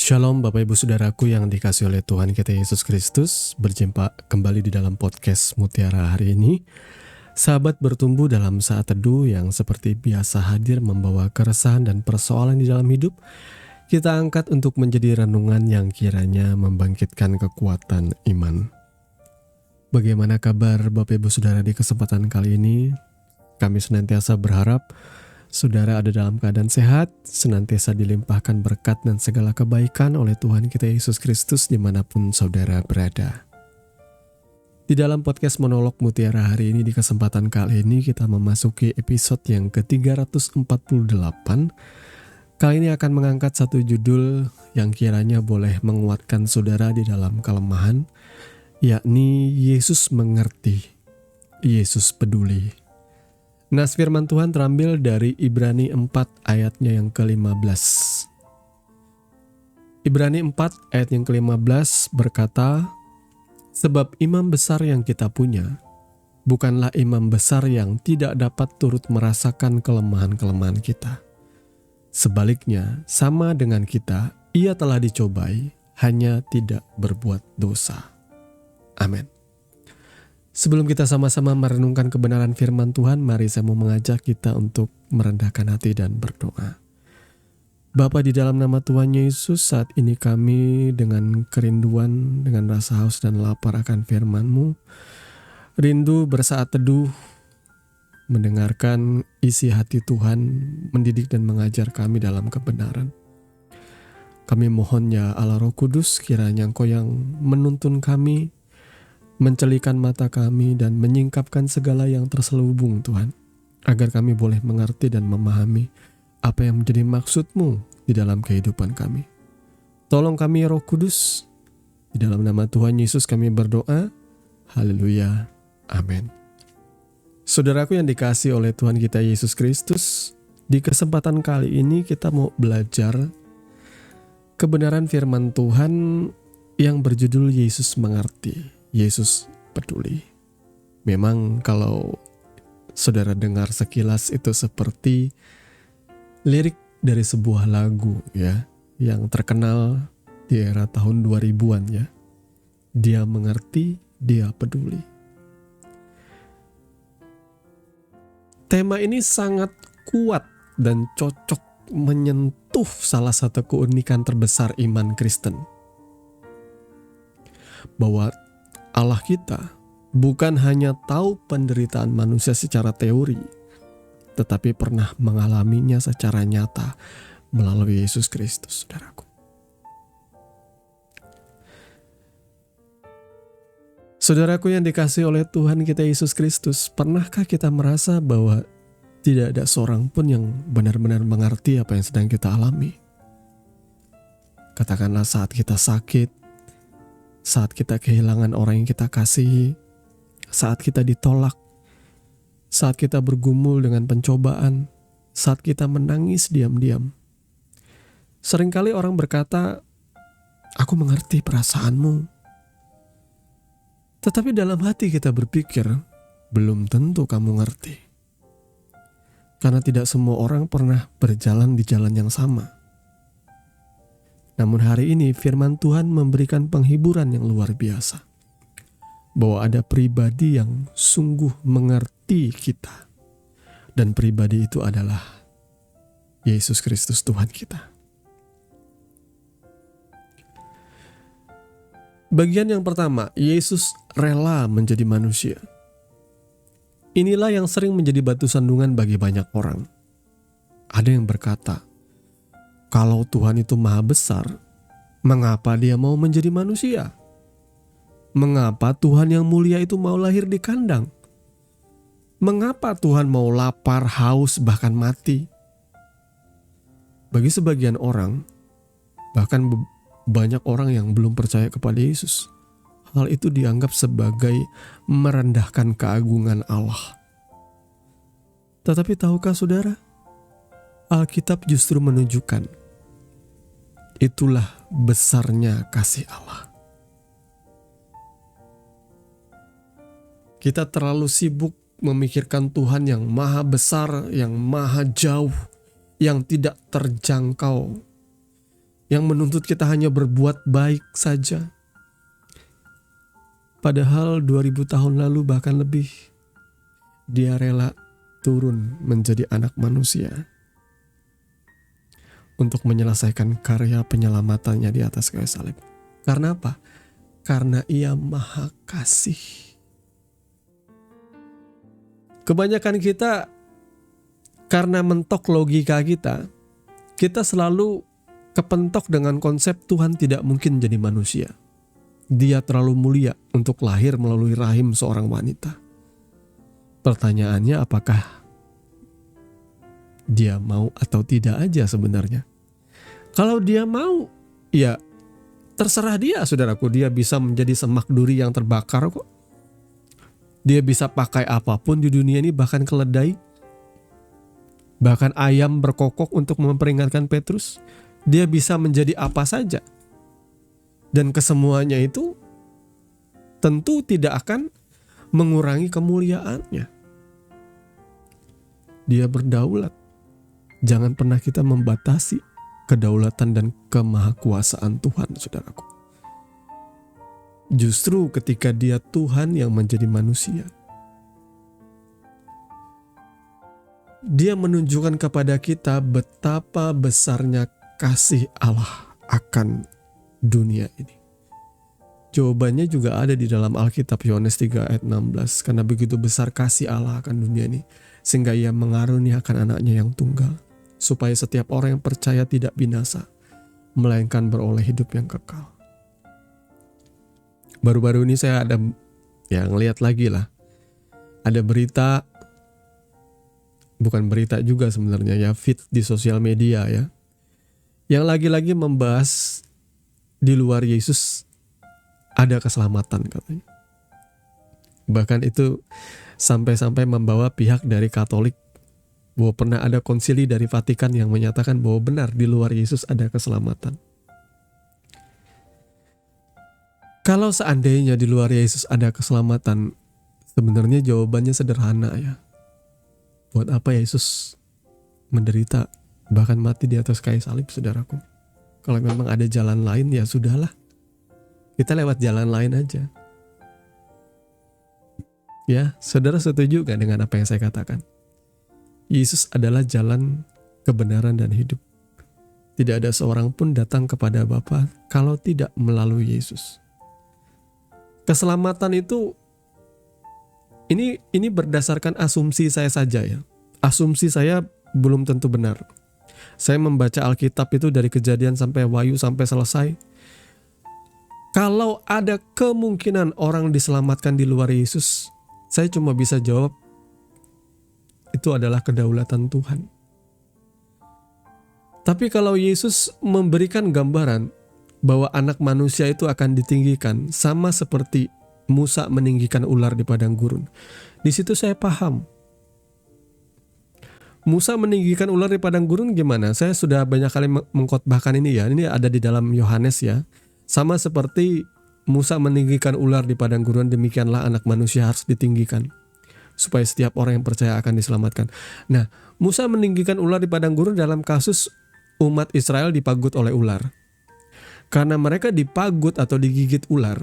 Shalom Bapak Ibu Saudaraku yang dikasihi oleh Tuhan kita Yesus Kristus. Berjumpa kembali di dalam podcast Mutiara hari ini. Sahabat bertumbuh dalam saat teduh yang seperti biasa hadir membawa keresahan dan persoalan di dalam hidup. Kita angkat untuk menjadi renungan yang kiranya membangkitkan kekuatan iman. Bagaimana kabar Bapak Ibu Saudara di kesempatan kali ini? Kami senantiasa berharap saudara ada dalam keadaan sehat, senantiasa dilimpahkan berkat dan segala kebaikan oleh Tuhan kita Yesus Kristus dimanapun saudara berada. Di dalam podcast monolog Mutiara hari ini, di kesempatan kali ini kita memasuki episode yang ke-348. Kali ini akan mengangkat satu judul yang kiranya boleh menguatkan saudara di dalam kelemahan, yakni Yesus mengerti, Yesus peduli. Nas firman Tuhan terambil dari Ibrani 4 ayatnya yang ke-15. Ibrani 4 ayat yang ke-15 berkata, "Sebab imam besar yang kita punya, bukanlah imam besar yang tidak dapat turut merasakan kelemahan-kelemahan kita. Sebaliknya, sama dengan kita, ia telah dicobai, hanya tidak berbuat dosa." Amin. Sebelum kita sama-sama merenungkan kebenaran firman Tuhan, mari saya mau mengajak kita untuk merendahkan hati dan berdoa. Bapa, di dalam nama Tuhan Yesus, saat ini kami dengan kerinduan, dengan rasa haus dan lapar akan firman-Mu, rindu bersaat teduh, mendengarkan isi hati Tuhan, mendidik dan mengajar kami dalam kebenaran. Kami mohon ya Allah Roh Kudus, kiranya Engkau yang menuntun kami, mencelikan mata kami dan menyingkapkan segala yang terselubung Tuhan, agar kami boleh mengerti dan memahami apa yang menjadi maksud-Mu di dalam kehidupan kami. Tolong kami Roh Kudus, di dalam nama Tuhan Yesus kami berdoa, haleluya, amin. Saudaraku yang dikasihi oleh Tuhan kita Yesus Kristus, di kesempatan kali ini kita mau belajar kebenaran firman Tuhan yang berjudul Yesus mengerti, Yesus peduli. Memang kalau saudara dengar sekilas itu seperti lirik dari sebuah lagu ya, yang terkenal di era tahun 2000-an ya. Dia mengerti, dia peduli. Tema ini sangat kuat dan cocok menyentuh salah satu keunikan terbesar iman Kristen. Bahwa Allah kita bukan hanya tahu penderitaan manusia secara teori, tetapi pernah mengalaminya secara nyata melalui Yesus Kristus, saudaraku. Saudaraku yang dikasihi oleh Tuhan kita Yesus Kristus, pernahkah kita merasa bahwa tidak ada seorang pun yang benar-benar mengerti apa yang sedang kita alami? Katakanlah saat kita sakit, saat kita kehilangan orang yang kita kasihi, saat kita ditolak, saat kita bergumul dengan pencobaan, saat kita menangis diam-diam. Seringkali orang berkata, "Aku mengerti perasaanmu." Tetapi dalam hati kita berpikir, belum tentu kamu ngerti. Karena tidak semua orang pernah berjalan di jalan yang sama. Namun hari ini firman Tuhan memberikan penghiburan yang luar biasa. Bahwa ada pribadi yang sungguh mengerti kita. Dan pribadi itu adalah Yesus Kristus Tuhan kita. Bagian yang pertama, Yesus rela menjadi manusia. Inilah yang sering menjadi batu sandungan bagi banyak orang. Ada yang berkata, kalau Tuhan itu maha besar, mengapa dia mau menjadi manusia? Mengapa Tuhan yang mulia itu mau lahir di kandang? Mengapa Tuhan mau lapar, haus, bahkan mati? Bagi sebagian orang, bahkan banyak orang yang belum percaya kepada Yesus, hal itu dianggap sebagai merendahkan keagungan Allah. Tetapi tahukah saudara, Alkitab justru menunjukkan itulah besarnya kasih Allah. Kita terlalu sibuk memikirkan Tuhan yang maha besar, yang maha jauh, yang tidak terjangkau. yang menuntut kita hanya berbuat baik saja. Padahal 2000 tahun lalu bahkan lebih, dia rela turun menjadi anak manusia untuk menyelesaikan karya penyelamatannya di atas kayu salib. Karena apa? Karena ia maha kasih. Kebanyakan kita karena mentok logika kita selalu kepentok dengan konsep Tuhan tidak mungkin jadi manusia. Dia terlalu mulia untuk lahir melalui rahim seorang wanita. Pertanyaannya, apakah dia mau atau tidak aja sebenarnya? Kalau dia mau, ya terserah dia, saudaraku. Dia bisa menjadi semak duri yang terbakar kok. Dia bisa pakai apapun di dunia ini, bahkan keledai. Bahkan ayam berkokok untuk memperingatkan Petrus. Dia bisa menjadi apa saja. Dan kesemuanya itu tentu tidak akan mengurangi kemuliaannya. Dia berdaulat. Jangan pernah kita membatasi kedaulatan dan kemahakuasaan Tuhan, saudaraku. Justru ketika dia Tuhan yang menjadi manusia, dia menunjukkan kepada kita betapa besarnya kasih Allah akan dunia ini. Jawabannya juga ada di dalam Alkitab, Yohanes 3 ayat 16. Karena begitu besar kasih Allah akan dunia ini, sehingga ia mengaruniakan anaknya yang tunggal, supaya setiap orang yang percaya tidak binasa, melainkan beroleh hidup yang kekal. Baru-baru ini saya ada ngeliat lagi lah, ada berita, bukan berita juga sebenarnya ya, feed di sosial media ya, yang lagi-lagi membahas di luar Yesus ada keselamatan katanya. Bahkan itu sampai-sampai membawa pihak dari Katolik bahwa pernah ada konsili dari Vatikan yang menyatakan bahwa benar di luar Yesus ada keselamatan. Kalau seandainya di luar Yesus ada keselamatan, sebenarnya jawabannya sederhana ya. Buat apa Yesus menderita bahkan mati di atas kayu salib, saudaraku? Kalau memang ada jalan lain, ya sudahlah. Kita lewat jalan lain aja. Ya, saudara setuju gak dengan apa yang saya katakan? Yesus adalah jalan, kebenaran, dan hidup. Tidak ada seorang pun datang kepada Bapa kalau tidak melalui Yesus. Keselamatan itu, ini berdasarkan asumsi saya saja ya. Asumsi saya belum tentu benar. Saya membaca Alkitab itu dari Kejadian sampai Wahyu sampai selesai. Kalau ada kemungkinan orang diselamatkan di luar Yesus, saya cuma bisa jawab, itu adalah kedaulatan Tuhan. Tapi kalau Yesus memberikan gambaran bahwa anak manusia itu akan ditinggikan, sama seperti Musa meninggikan ular di padang gurun, di situ saya paham. Musa meninggikan ular di padang gurun gimana? Saya sudah banyak kali mengkhotbahkan ini ya. Ini ada di dalam Yohanes ya. Sama seperti Musa meninggikan ular di padang gurun, demikianlah anak manusia harus ditinggikan, supaya setiap orang yang percaya akan diselamatkan. Nah, Musa meninggikan ular di padang gurun dalam kasus umat Israel dipagut oleh ular. Karena mereka dipagut atau digigit ular,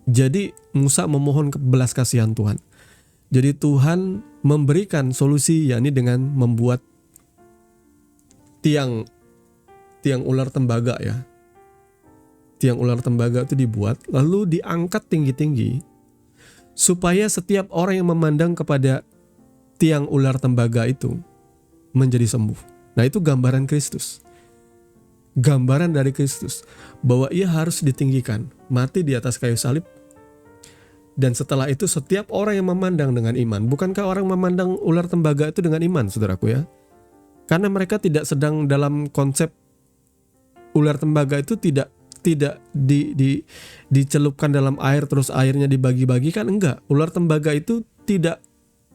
jadi Musa memohon belas kasihan Tuhan. Jadi Tuhan memberikan solusi, yakni dengan membuat tiang ular tembaga ya. Tiang ular tembaga itu dibuat, lalu diangkat tinggi-tinggi, supaya setiap orang yang memandang kepada tiang ular tembaga itu menjadi sembuh. Nah, itu gambaran Kristus. Gambaran dari Kristus, bahwa ia harus ditinggikan, mati di atas kayu salib. Dan setelah itu setiap orang yang memandang dengan iman. Bukankah orang memandang ular tembaga itu dengan iman, saudaraku ya? Karena mereka tidak sedang dalam konsep ular tembaga itu tidak dicelupkan dalam air terus airnya dibagi-bagikan, enggak. Ular tembaga itu tidak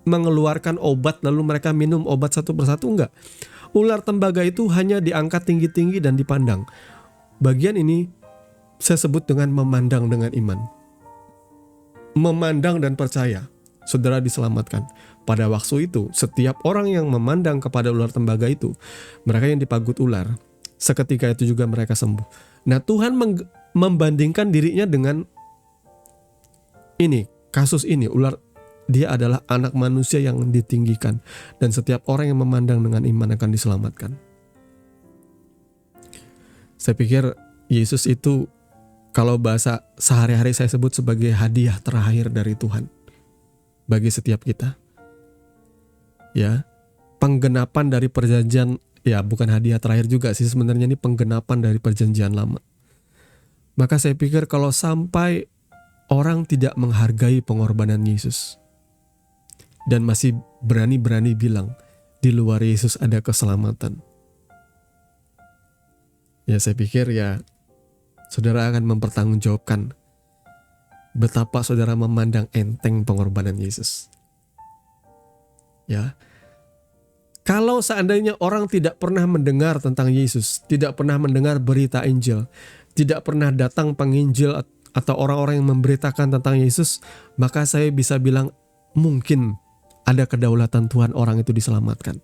mengeluarkan obat lalu mereka minum obat satu persatu, enggak. Ular tembaga itu hanya diangkat tinggi-tinggi dan dipandang. Bagian ini saya sebut dengan memandang dengan iman. Memandang dan percaya, saudara diselamatkan. Pada waktu itu, setiap orang yang memandang kepada ular tembaga itu, mereka yang dipagut ular, Seketika itu juga mereka sembuh. Nah, Tuhan membandingkan dirinya dengan ini, kasus ini, ular. Dia adalah anak manusia yang ditinggikan, dan setiap orang yang memandang dengan iman akan diselamatkan. Saya pikir Yesus itu, kalau bahasa sehari-hari saya sebut sebagai hadiah terakhir dari Tuhan bagi setiap kita. Ya, penggenapan dari perjanjian, ya bukan hadiah terakhir juga sih sebenarnya, ini penggenapan dari perjanjian lama. Maka saya pikir kalau sampai orang tidak menghargai pengorbanan Yesus dan masih berani-berani bilang di luar Yesus ada keselamatan, ya saya pikir ya saudara akan mempertanggungjawabkan betapa saudara memandang enteng pengorbanan Yesus. Ya, kalau seandainya orang tidak pernah mendengar tentang Yesus, tidak pernah mendengar berita Injil, tidak pernah datang penginjil atau orang-orang yang memberitakan tentang Yesus, maka saya bisa bilang mungkin ada kedaulatan Tuhan orang itu diselamatkan.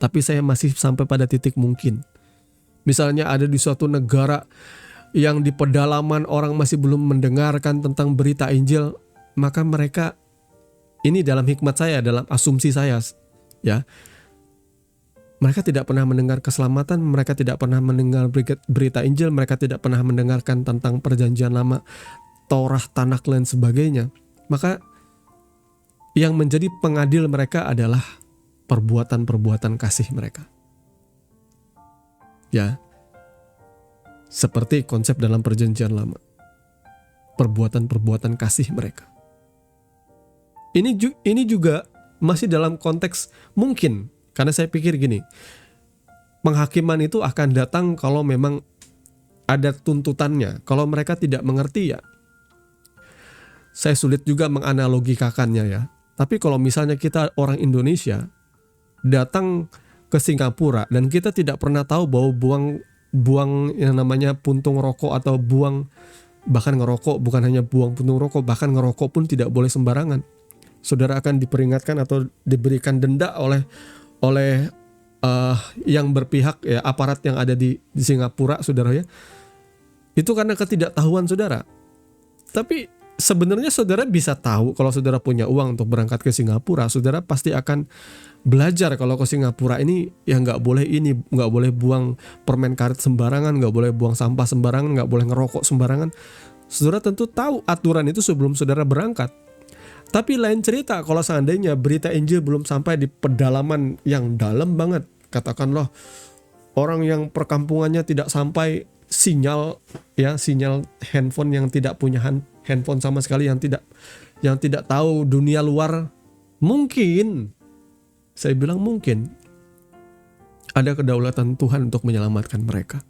Tapi saya masih sampai pada titik mungkin. Misalnya ada di suatu negara yang di pedalaman orang masih belum mendengarkan tentang berita Injil, maka mereka, ini dalam hikmat saya, dalam asumsi saya, ya, mereka tidak pernah mendengar keselamatan, mereka tidak pernah mendengar berita Injil, mereka tidak pernah mendengarkan tentang perjanjian lama, Taurat, Tanakh, dan sebagainya. Maka yang menjadi pengadil mereka adalah perbuatan-perbuatan kasih mereka. Ya, seperti konsep dalam perjanjian lama, perbuatan-perbuatan kasih mereka. Ini juga masih dalam konteks mungkin, karena saya pikir gini, penghakiman itu akan datang kalau memang ada tuntutannya. Kalau mereka tidak mengerti, ya saya sulit juga menganalogikakannya ya. Tapi kalau misalnya kita orang Indonesia datang ke Singapura dan kita tidak pernah tahu bahwa buang yang namanya puntung rokok atau bahkan ngerokok, bukan hanya buang puntung rokok, bahkan ngerokok pun tidak boleh sembarangan. Saudara akan diperingatkan atau diberikan denda oleh yang berpihak, ya, aparat yang ada di Singapura, saudara ya. Itu karena ketidaktahuan saudara. Tapi sebenarnya saudara bisa tahu kalau saudara punya uang untuk berangkat ke Singapura, saudara pasti akan belajar kalau ke Singapura ini ya nggak boleh buang permen karet sembarangan, nggak boleh buang sampah sembarangan, nggak boleh ngerokok sembarangan. Saudara tentu tahu aturan itu sebelum saudara berangkat. Tapi lain cerita kalau seandainya berita Injil belum sampai di pedalaman yang dalam banget. Katakanlah orang yang perkampungannya tidak sampai sinyal handphone, yang tidak punya handphone sama sekali, yang tidak tahu dunia luar. Mungkin, saya bilang mungkin ada kedaulatan Tuhan untuk menyelamatkan mereka.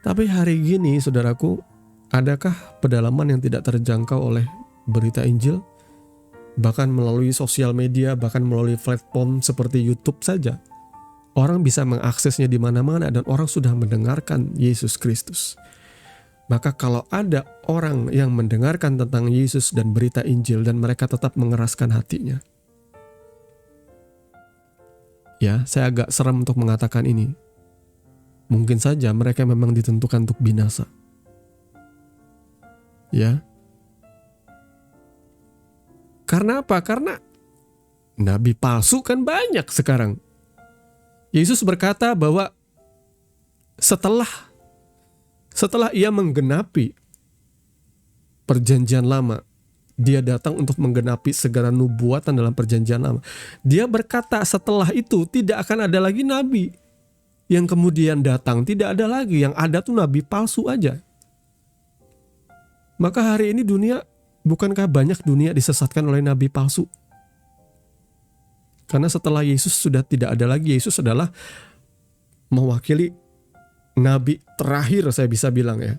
Tapi hari gini saudaraku, adakah pedalaman yang tidak terjangkau oleh berita Injil? Bahkan melalui sosial media, bahkan melalui platform seperti YouTube saja, orang bisa mengaksesnya di mana-mana dan orang sudah mendengarkan Yesus Kristus. Maka kalau ada orang yang mendengarkan tentang Yesus dan berita Injil dan mereka tetap mengeraskan hatinya, ya, saya agak seram untuk mengatakan ini. Mungkin saja mereka memang ditentukan untuk binasa. Ya. Karena apa? Karena nabi palsu kan banyak sekarang. Yesus berkata bahwa setelah ia menggenapi perjanjian lama, dia datang untuk menggenapi segala nubuatan dalam perjanjian lama. Dia berkata setelah itu tidak akan ada lagi nabi yang kemudian datang. Tidak ada lagi, yang ada tuh nabi palsu aja. Maka hari ini bukankah banyak dunia disesatkan oleh nabi palsu? Karena setelah Yesus sudah tidak ada lagi. Yesus adalah mewakili nabi terakhir, saya bisa bilang ya.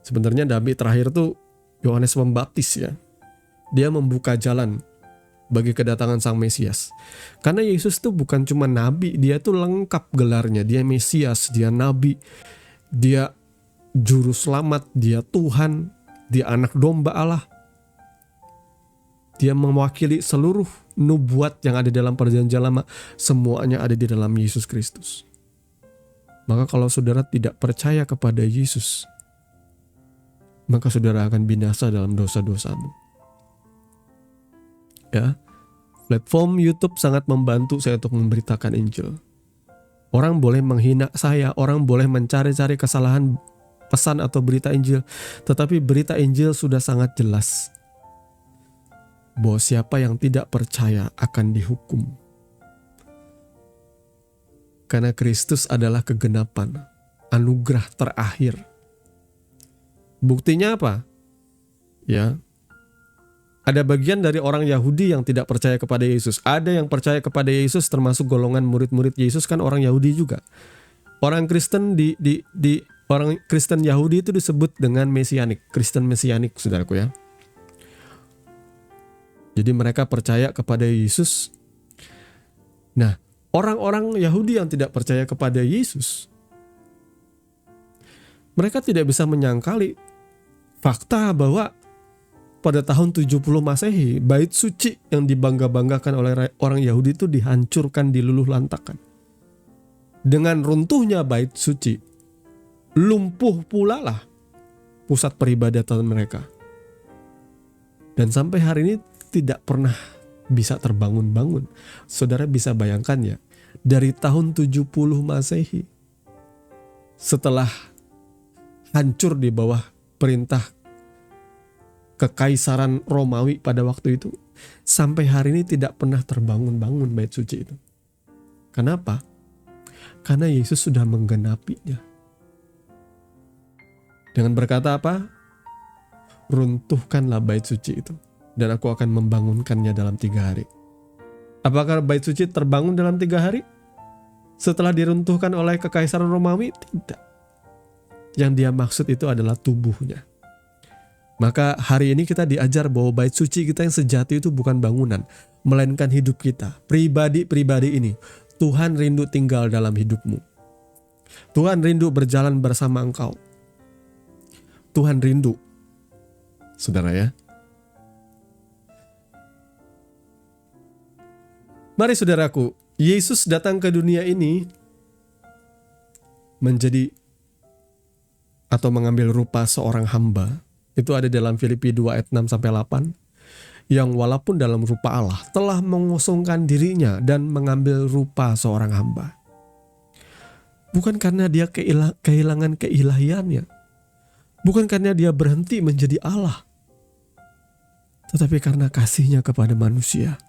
Sebenarnya nabi terakhir tuh Yohanes Pembaptis ya. Dia membuka jalan bagi kedatangan Sang Mesias. Karena Yesus tuh bukan cuma nabi, dia tuh lengkap gelarnya. Dia Mesias, dia nabi, dia juru selamat, dia Tuhan, dia anak domba Allah. Dia mewakili seluruh nubuat yang ada dalam perjanjian lama, semuanya ada di dalam Yesus Kristus. Maka kalau saudara tidak percaya kepada Yesus, maka saudara akan binasa dalam dosa-dosamu. Ya, platform YouTube sangat membantu saya untuk memberitakan Injil. Orang boleh menghina saya, orang boleh mencari-cari kesalahan pesan atau berita Injil, tetapi berita Injil sudah sangat jelas bahwa siapa yang tidak percaya akan dihukum. Karena Kristus adalah kegenapan, anugerah terakhir. Buktinya apa? Ya, ada bagian dari orang Yahudi yang tidak percaya kepada Yesus. Ada yang percaya kepada Yesus, termasuk golongan murid-murid Yesus kan orang Yahudi juga. Orang Kristen orang Kristen Yahudi itu disebut dengan Mesianik, Kristen Mesianik, saudaraku ya. Jadi mereka percaya kepada Yesus. Nah, orang-orang Yahudi yang tidak percaya kepada Yesus, mereka tidak bisa menyangkali fakta bahwa pada tahun 70 Masehi, bait suci yang dibangga-banggakan oleh orang Yahudi itu dihancurkan, diluluh lantakan. Dengan runtuhnya bait suci, lumpuh pula lah pusat peribadatan mereka. Dan sampai hari ini tidak pernah bisa terbangun-bangun. Saudara bisa bayangkan ya, dari tahun 70 Masehi, setelah hancur di bawah perintah Kekaisaran Romawi pada waktu itu, sampai hari ini tidak pernah terbangun-bangun bait suci itu. Kenapa? Karena Yesus sudah menggenapinya. Dengan berkata apa? Runtuhkanlah bait suci itu, dan aku akan membangunkannya dalam 3 hari. Apakah bait suci terbangun dalam 3 hari? Setelah diruntuhkan oleh Kekaisaran Romawi? Tidak. Yang dia maksud itu adalah tubuhnya. Maka hari ini kita diajar bahwa bait suci kita yang sejati itu bukan bangunan, melainkan hidup kita. Pribadi-pribadi ini, Tuhan rindu tinggal dalam hidupmu. Tuhan rindu berjalan bersama engkau. Tuhan rindu, saudara ya. Mari saudaraku, Yesus datang ke dunia ini menjadi atau mengambil rupa seorang hamba. Itu ada dalam Filipi 2 ayat 6-8. Yang walaupun dalam rupa Allah telah mengosongkan dirinya dan mengambil rupa seorang hamba. Bukan karena dia kehilangan keilahiannya. Bukan karena dia berhenti menjadi Allah. Tetapi karena kasihnya kepada manusia.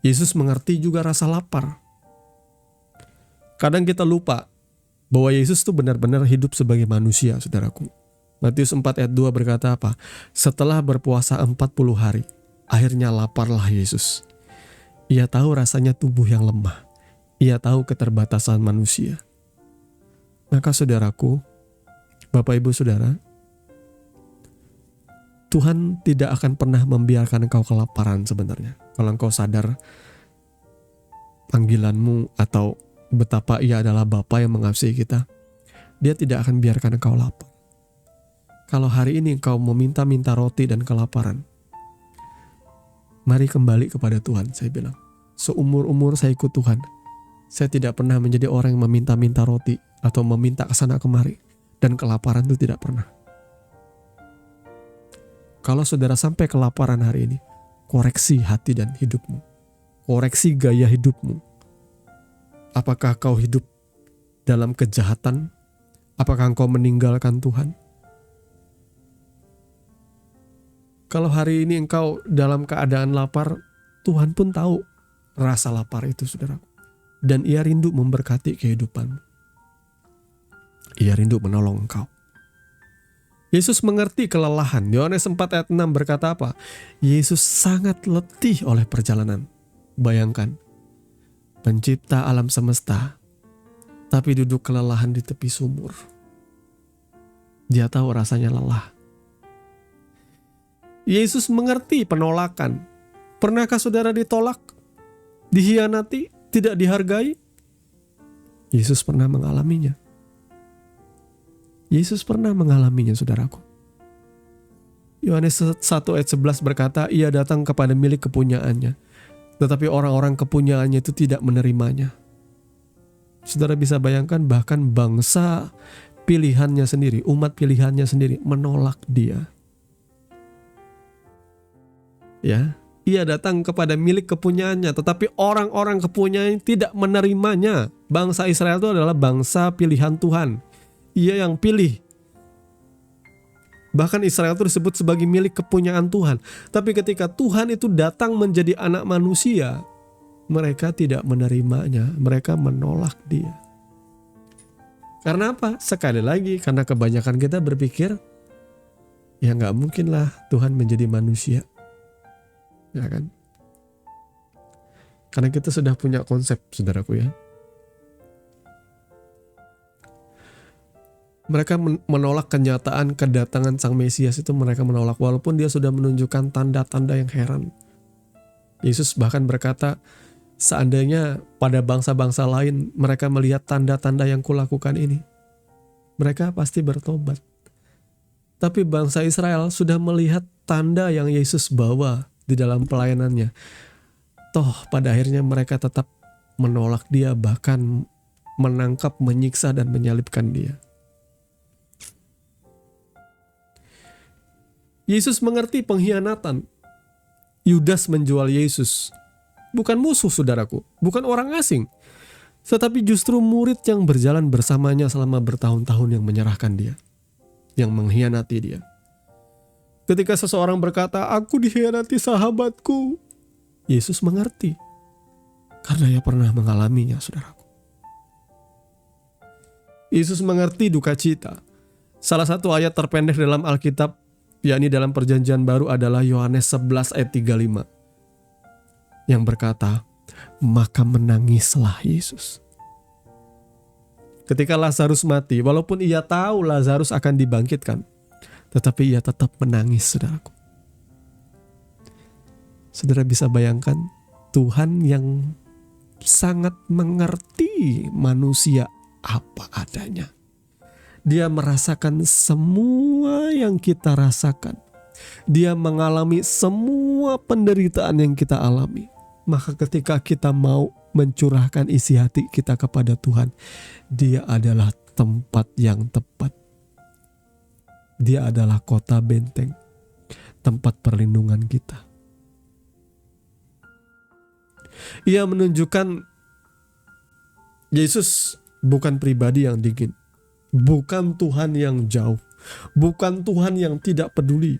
Yesus mengerti juga rasa lapar. Kadang kita lupa bahwa Yesus itu benar-benar hidup sebagai manusia, saudaraku. Matius 4 ayat 2 berkata apa? Setelah berpuasa 40 hari, akhirnya laparlah Yesus. Ia tahu rasanya tubuh yang lemah. Ia tahu keterbatasan manusia. Maka saudaraku, Bapak Ibu Saudara, Tuhan tidak akan pernah membiarkan engkau kelaparan sebenarnya. Kalau engkau sadar panggilanmu atau betapa Ia adalah Bapa yang mengasihi kita, Dia tidak akan biarkan engkau lapar. Kalau hari ini engkau meminta-minta roti dan kelaparan, mari kembali kepada Tuhan, saya bilang. Seumur-umur saya ikut Tuhan, saya tidak pernah menjadi orang yang meminta-minta roti atau meminta kesana kemari, dan kelaparan itu tidak pernah. Kalau saudara sampai kelaparan hari ini, koreksi hati dan hidupmu. Koreksi gaya hidupmu. Apakah kau hidup dalam kejahatan? Apakah engkau meninggalkan Tuhan? Kalau hari ini engkau dalam keadaan lapar, Tuhan pun tahu rasa lapar itu, saudara. Dan Ia rindu memberkati kehidupanmu. Ia rindu menolong engkau. Yesus mengerti kelelahan. Yohanes 4 ayat 6 berkata apa? Yesus sangat letih oleh perjalanan. Bayangkan, pencipta alam semesta, tapi duduk kelelahan di tepi sumur. Dia tahu rasanya lelah. Yesus mengerti penolakan. Pernahkah saudara ditolak, dihianati, tidak dihargai? Yesus pernah mengalaminya. Yesus pernah mengalaminya, saudaraku. Yohanes 1 ayat 11 berkata, Ia datang kepada milik kepunyaannya, tetapi orang-orang kepunyaannya itu tidak menerimanya. Saudara bisa bayangkan bahkan bangsa pilihannya sendiri, umat pilihannya sendiri menolak dia. Ya, ia datang kepada milik kepunyaannya, tetapi orang-orang kepunyaan tidak menerimanya. Bangsa Israel itu adalah bangsa pilihan Tuhan. Ia yang pilih. Bahkan Israel itu disebut sebagai milik kepunyaan Tuhan. Tapi ketika Tuhan itu datang menjadi anak manusia, mereka tidak menerimanya. Mereka menolak dia. Karena apa? Sekali lagi, karena kebanyakan kita berpikir, ya gak mungkin lah Tuhan menjadi manusia. Ya kan? Karena kita sudah punya konsep, saudaraku ya. Mereka menolak kenyataan kedatangan Sang Mesias itu, mereka menolak walaupun dia sudah menunjukkan tanda-tanda yang heran. Yesus bahkan berkata, seandainya pada bangsa-bangsa lain mereka melihat tanda-tanda yang kulakukan ini, mereka pasti bertobat. Tapi bangsa Israel sudah melihat tanda yang Yesus bawa di dalam pelayanannya. Toh pada akhirnya mereka tetap menolak dia, bahkan menangkap, menyiksa dan menyalibkan dia. Yesus mengerti pengkhianatan. Yudas menjual Yesus. Bukan musuh, saudaraku, bukan orang asing, tetapi justru murid yang berjalan bersamanya selama bertahun-tahun yang menyerahkan dia, yang mengkhianati dia. Ketika seseorang berkata, aku dikhianati sahabatku, Yesus mengerti. Karena ia pernah mengalaminya, saudaraku. Yesus mengerti duka cita. Salah satu ayat terpendek dalam Alkitab, yakni dalam Perjanjian Baru, adalah Yohanes 11 ayat 35. Yang berkata, maka menangislah Yesus. Ketika Lazarus mati, walaupun ia tahu Lazarus akan dibangkitkan, tetapi ia tetap menangis, saudaraku. Saudara bisa bayangkan Tuhan yang sangat mengerti manusia apa adanya. Dia merasakan semua yang kita rasakan. Dia mengalami semua penderitaan yang kita alami. Maka ketika kita mau mencurahkan isi hati kita kepada Tuhan, Dia adalah tempat yang tepat. Dia adalah kota benteng, tempat perlindungan kita. Ia menunjukkan Yesus bukan pribadi yang dingin, bukan Tuhan yang jauh, bukan Tuhan yang tidak peduli.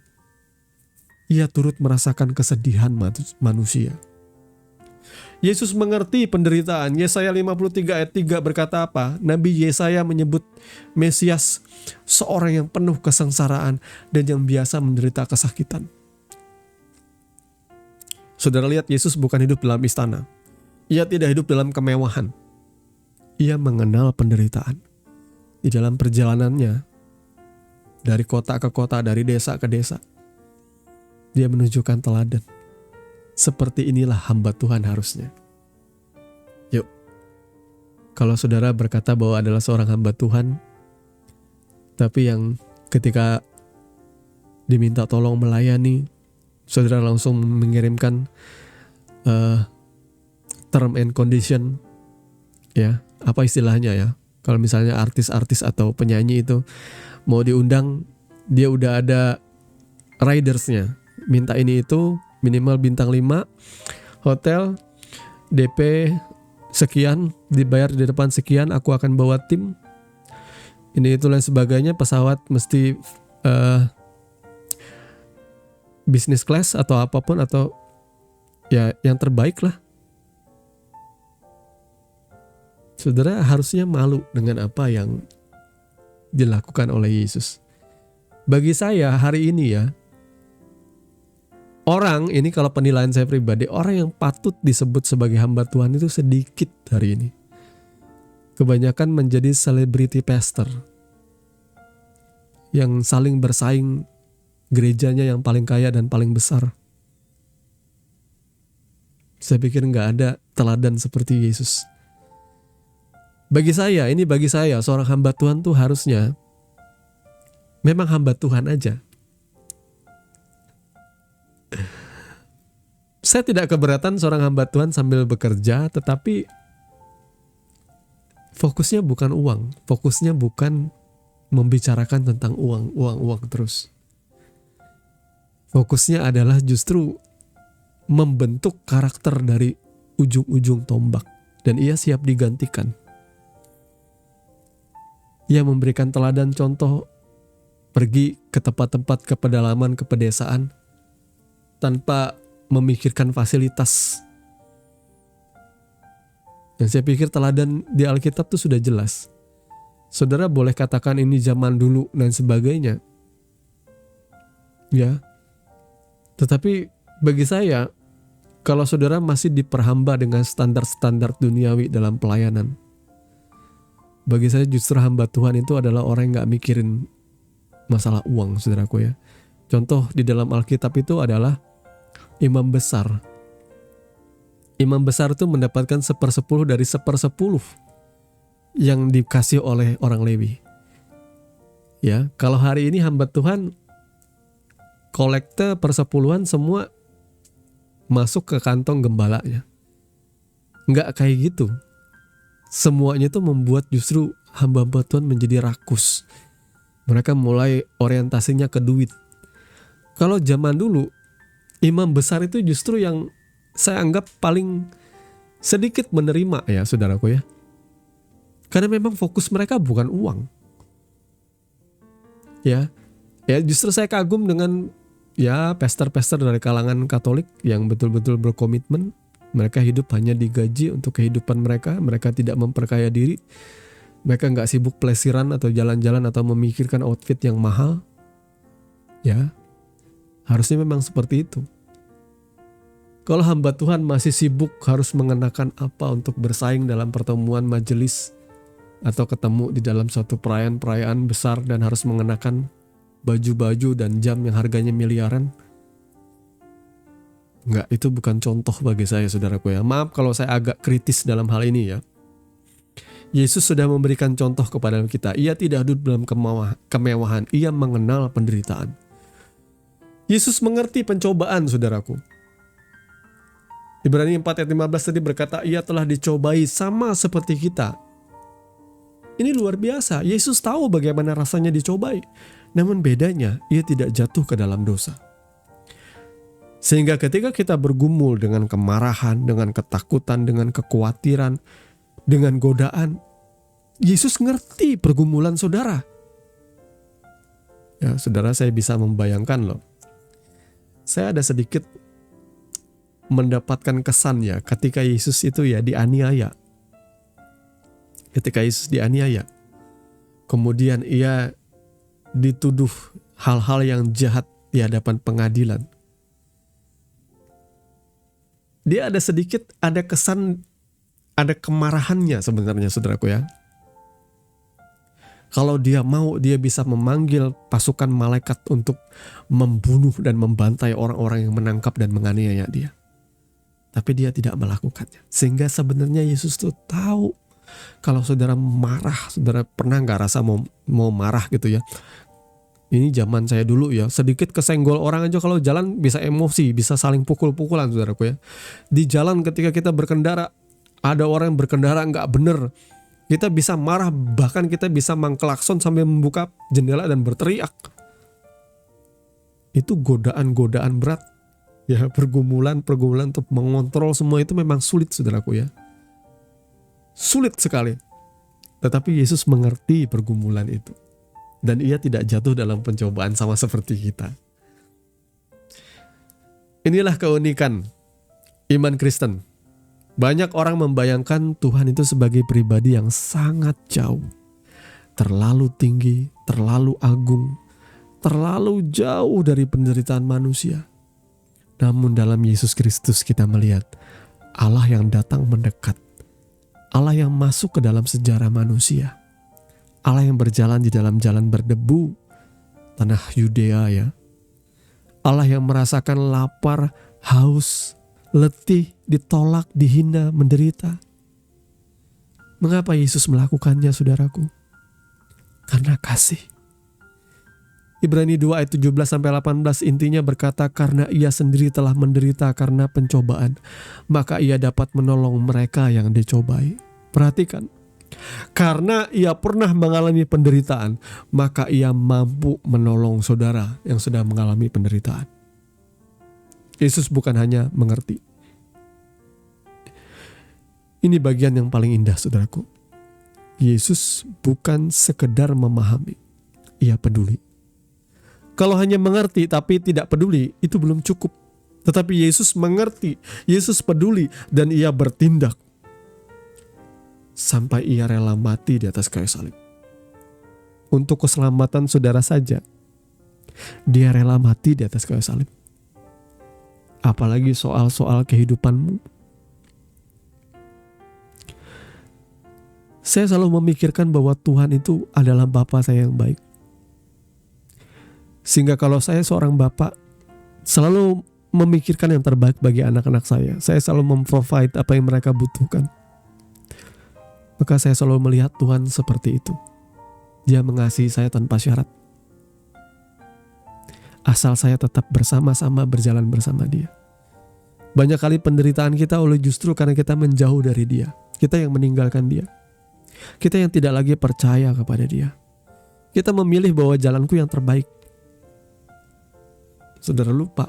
Ia turut merasakan kesedihan manusia. Yesus mengerti penderitaan. Yesaya 53 ayat 3 berkata apa? Nabi Yesaya menyebut Mesias seorang yang penuh kesengsaraan dan yang biasa menderita kesakitan. Saudara lihat, Yesus bukan hidup dalam istana. Ia tidak hidup dalam kemewahan. Ia mengenal penderitaan. Di dalam perjalanannya, dari kota ke kota, dari desa ke desa, dia menunjukkan teladan. Seperti inilah hamba Tuhan harusnya. Yuk, kalau saudara berkata bahwa adalah seorang hamba Tuhan, tapi yang ketika diminta tolong melayani, saudara langsung mengirimkan term and condition, ya, apa istilahnya ya? Kalau misalnya artis-artis atau penyanyi itu mau diundang, dia udah ada ridersnya, minta ini itu, minimal bintang 5, hotel, DP sekian, dibayar di depan sekian, aku akan bawa tim, ini itu lain sebagainya, pesawat mesti business class atau apapun, atau ya yang terbaik lah. Saudara harusnya malu dengan apa yang dilakukan oleh Yesus. Bagi saya hari ini ya, orang ini, kalau penilaian saya pribadi, orang yang patut disebut sebagai hamba Tuhan itu sedikit hari ini. Kebanyakan menjadi celebrity pastor yang saling bersaing, gerejanya yang paling kaya dan paling besar. Saya pikir gak ada teladan seperti Yesus. Bagi saya, seorang hamba Tuhan tuh harusnya memang hamba Tuhan aja. Saya tidak keberatan seorang hamba Tuhan sambil bekerja, tetapi fokusnya bukan uang, fokusnya bukan membicarakan tentang uang terus. Fokusnya adalah justru membentuk karakter dari ujung-ujung tombak, dan ia siap digantikan. Ia memberikan teladan contoh pergi ke tempat-tempat ke pedalaman, ke pedesaan tanpa memikirkan fasilitas. Dan saya pikir teladan di Alkitab itu sudah jelas. Saudara boleh katakan ini zaman dulu dan sebagainya. Ya. Tetapi bagi saya, kalau saudara masih diperhamba dengan standar-standar duniawi dalam pelayanan, bagi saya justru hamba Tuhan itu adalah orang yang gak mikirin masalah uang, saudaraku ya. Contoh di dalam Alkitab itu adalah imam besar. Imam besar itu mendapatkan 1/10 dari 1/10 yang dikasih oleh orang Lewi. Ya, kalau hari ini hamba Tuhan kolekte persepuluhan semua masuk ke kantong gembalanya. Enggak kayak gitu. Semuanya itu membuat justru hamba-hamba Tuhan menjadi rakus. Mereka mulai orientasinya ke duit. Kalau zaman dulu, imam besar itu justru yang saya anggap paling sedikit menerima ya saudaraku ya. Karena memang fokus mereka bukan uang. Ya justru saya kagum dengan ya pastor-pastor dari kalangan Katolik yang betul-betul berkomitmen. Mereka hidup hanya digaji untuk kehidupan mereka. Mereka tidak memperkaya diri. Mereka gak sibuk pelesiran atau jalan-jalan atau memikirkan outfit yang mahal. Ya, harusnya memang seperti itu. Kalau hamba Tuhan masih sibuk harus mengenakan apa untuk bersaing dalam pertemuan majelis atau ketemu di dalam suatu perayaan-perayaan besar dan harus mengenakan baju-baju dan jam yang harganya miliaran, enggak, itu bukan contoh bagi saya saudaraku ya. Maaf kalau saya agak kritis dalam hal ini ya. Yesus sudah memberikan contoh kepada kita. Ia tidak hidup dalam kemewahan. Ia mengenal penderitaan. Yesus mengerti pencobaan saudaraku. Ibrani 4 ayat 15 tadi berkata, ia telah dicobai sama seperti kita. Ini luar biasa. Yesus tahu bagaimana rasanya dicobai. Namun bedanya, ia tidak jatuh ke dalam dosa. Sehingga ketika kita bergumul dengan kemarahan, dengan ketakutan, dengan kekhawatiran, dengan godaan, Yesus ngerti pergumulan saudara. Ya, saudara, saya bisa membayangkan loh. Saya ada sedikit mendapatkan kesan ya ketika Yesus itu ya dianiaya. Ketika Yesus dianiaya, kemudian ia dituduh hal-hal yang jahat di hadapan pengadilan. Dia ada sedikit, ada kesan, ada kemarahannya sebenarnya saudaraku ya. Kalau dia mau, dia bisa memanggil pasukan malaikat untuk membunuh dan membantai orang-orang yang menangkap dan menganiaya dia. Tapi dia tidak melakukannya. Sehingga sebenarnya Yesus tuh tahu kalau saudara marah, saudara pernah gak rasa mau marah gitu ya. Ini zaman saya dulu ya, sedikit kesenggol orang aja kalau jalan bisa emosi, bisa saling pukul-pukulan saudaraku ya. Di jalan ketika kita berkendara, ada orang yang berkendara gak bener, kita bisa marah, bahkan kita bisa mengklakson sambil membuka jendela dan berteriak. Itu godaan-godaan berat. Ya, pergumulan untuk mengontrol semua itu memang sulit saudaraku ya. Sulit sekali. Tetapi Yesus mengerti pergumulan itu. Dan ia tidak jatuh dalam pencobaan sama seperti kita. Inilah keunikan iman Kristen. Banyak orang membayangkan Tuhan itu sebagai pribadi yang sangat jauh. Terlalu tinggi, terlalu agung, terlalu jauh dari penderitaan manusia. Namun dalam Yesus Kristus kita melihat Allah yang datang mendekat. Allah yang masuk ke dalam sejarah manusia. Allah yang berjalan di dalam jalan berdebu, tanah Yudea ya. Allah yang merasakan lapar, haus, letih, ditolak, dihina, menderita. Mengapa Yesus melakukannya saudaraku? Karena kasih. Ibrani 2 ayat 17-18 intinya berkata, karena ia sendiri telah menderita karena pencobaan, maka ia dapat menolong mereka yang dicobai. Perhatikan, Karena ia pernah mengalami penderitaan, maka ia mampu menolong saudara yang sedang mengalami penderitaan. Yesus bukan hanya mengerti. Ini bagian yang paling indah, saudaraku. Yesus bukan sekedar memahami, ia peduli. Kalau hanya mengerti tapi tidak peduli, itu belum cukup. Tetapi Yesus mengerti, Yesus peduli, dan ia bertindak sampai ia rela mati di atas kayu salib. Untuk keselamatan saudara saja, dia rela mati di atas kayu salib. Apalagi soal-soal kehidupanmu. Saya selalu memikirkan bahwa Tuhan itu adalah Bapa saya yang baik. Sehingga kalau saya seorang Bapa, selalu memikirkan yang terbaik bagi anak-anak saya. Saya selalu memprovide apa yang mereka butuhkan. Maka saya selalu melihat Tuhan seperti itu. Dia mengasihi saya tanpa syarat. Asal saya tetap bersama-sama berjalan bersama dia. Banyak kali penderitaan kita justru karena kita menjauh dari dia. Kita yang meninggalkan dia. Kita yang tidak lagi percaya kepada dia. Kita memilih bahwa jalanku yang terbaik. Saudara lupa,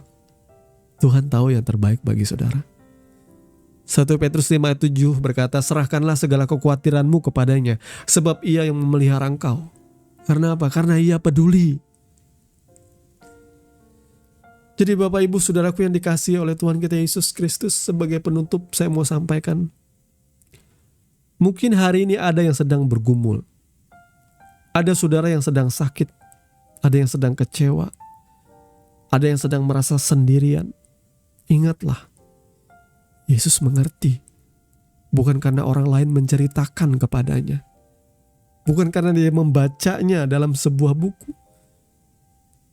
Tuhan tahu yang terbaik bagi saudara. 1 Petrus 5 ayat 7 berkata, serahkanlah segala kekhawatiranmu kepadanya, sebab ia yang memelihara engkau. Karena apa? Karena ia peduli. Jadi Bapak Ibu Saudaraku yang dikasihi oleh Tuhan kita Yesus Kristus, sebagai penutup saya mau sampaikan, mungkin hari ini ada yang sedang bergumul. Ada saudara yang sedang sakit, ada yang sedang kecewa, ada yang sedang merasa sendirian. Ingatlah, Yesus mengerti. Bukan karena orang lain menceritakan kepadanya, bukan karena dia membacanya dalam sebuah buku,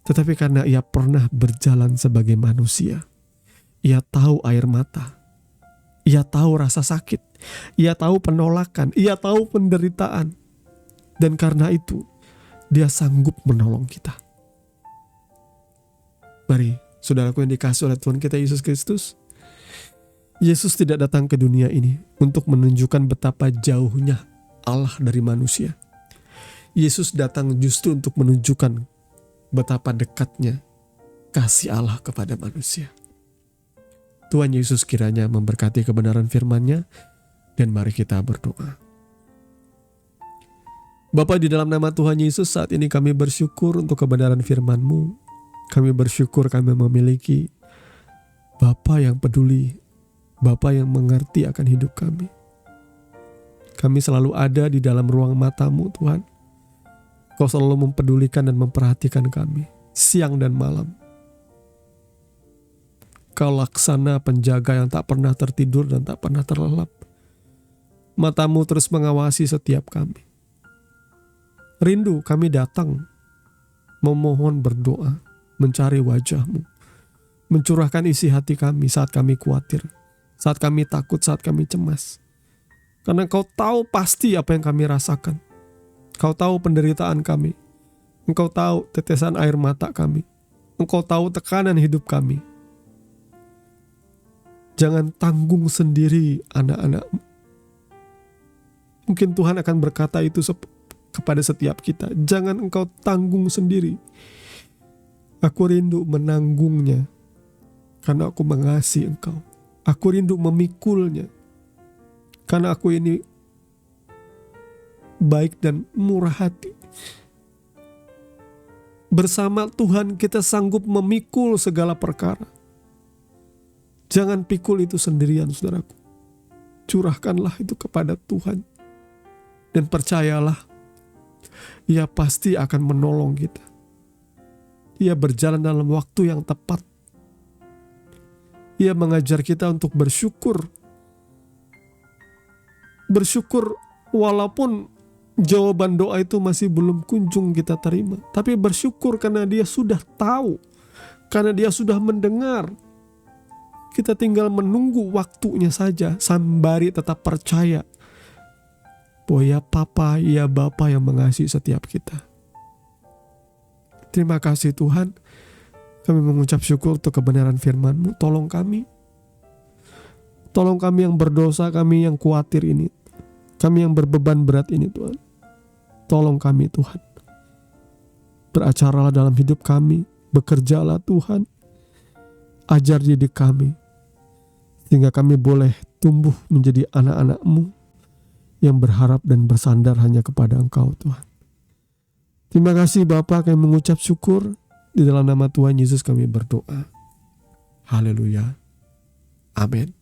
tetapi karena ia pernah berjalan sebagai manusia. Ia tahu air mata, ia tahu rasa sakit, ia tahu penolakan, ia tahu penderitaan. Dan karena itu, dia sanggup menolong kita. Mari, saudaraku yang dikasihi oleh Tuhan kita Yesus Kristus, Yesus tidak datang ke dunia ini untuk menunjukkan betapa jauhnya Allah dari manusia. Yesus datang justru untuk menunjukkan betapa dekatnya kasih Allah kepada manusia. Tuhan Yesus kiranya memberkati kebenaran firman-Nya, dan mari kita berdoa. Bapa, di dalam nama Tuhan Yesus, saat ini kami bersyukur untuk kebenaran firman-Mu. Kami bersyukur kami memiliki Bapa yang peduli, Bapa yang mengerti akan hidup kami. Kami selalu ada di dalam ruang mata-Mu, Tuhan. Kau selalu mempedulikan dan memperhatikan kami, siang dan malam. Kau laksana penjaga yang tak pernah tertidur dan tak pernah terlelap. Mata-Mu terus mengawasi setiap kami. Rindu kami datang, memohon, berdoa, mencari wajah-Mu, mencurahkan isi hati kami saat kami khawatir, saat kami takut, saat kami cemas. Karena Kau tahu pasti apa yang kami rasakan. Kau tahu penderitaan kami. Engkau tahu tetesan air mata kami. Engkau tahu tekanan hidup kami. Jangan tanggung sendiri anak-anak-Mu. Mungkin Tuhan akan berkata itu kepada setiap kita. Jangan engkau tanggung sendiri. Aku rindu menanggungnya, karena aku mengasihi engkau. Aku rindu memikulnya, karena aku ini baik dan murah hati. Bersama Tuhan kita sanggup memikul segala perkara. Jangan pikul itu sendirian, saudaraku. Curahkanlah itu kepada Tuhan. Dan percayalah, Ia pasti akan menolong kita. Ia berjalan dalam waktu yang tepat. Ia mengajar kita untuk bersyukur. Bersyukur walaupun jawaban doa itu masih belum kunjung kita terima. Tapi bersyukur karena Dia sudah tahu. Karena Dia sudah mendengar. Kita tinggal menunggu waktunya saja, sembari tetap percaya bahwa ya Papa, ya Bapa yang mengasihi setiap kita. Terima kasih Tuhan. Kami mengucap syukur untuk kebenaran firman-Mu. Tolong kami. Tolong kami yang berdosa, kami yang khawatir ini. Kami yang berbeban berat ini Tuhan, tolong kami Tuhan. Beracaralah dalam hidup kami, bekerjalah Tuhan. Ajar didik kami, sehingga kami boleh tumbuh menjadi anak-anak-Mu yang berharap dan bersandar hanya kepada Engkau Tuhan. Terima kasih Bapa, kami mengucap syukur. Di dalam nama Tuhan Yesus kami berdoa. Haleluya. Amin.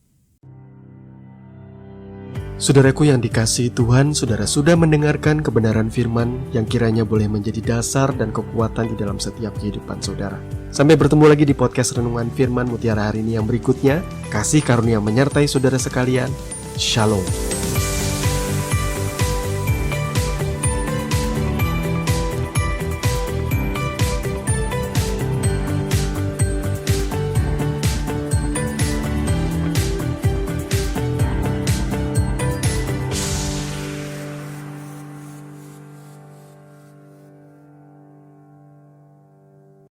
Saudaraku yang dikasihi Tuhan, saudara sudah mendengarkan kebenaran firman yang kiranya boleh menjadi dasar dan kekuatan di dalam setiap kehidupan saudara. Sampai bertemu lagi di podcast Renungan Firman Mutiara hari ini yang berikutnya. Kasih karunia menyertai saudara sekalian. Shalom.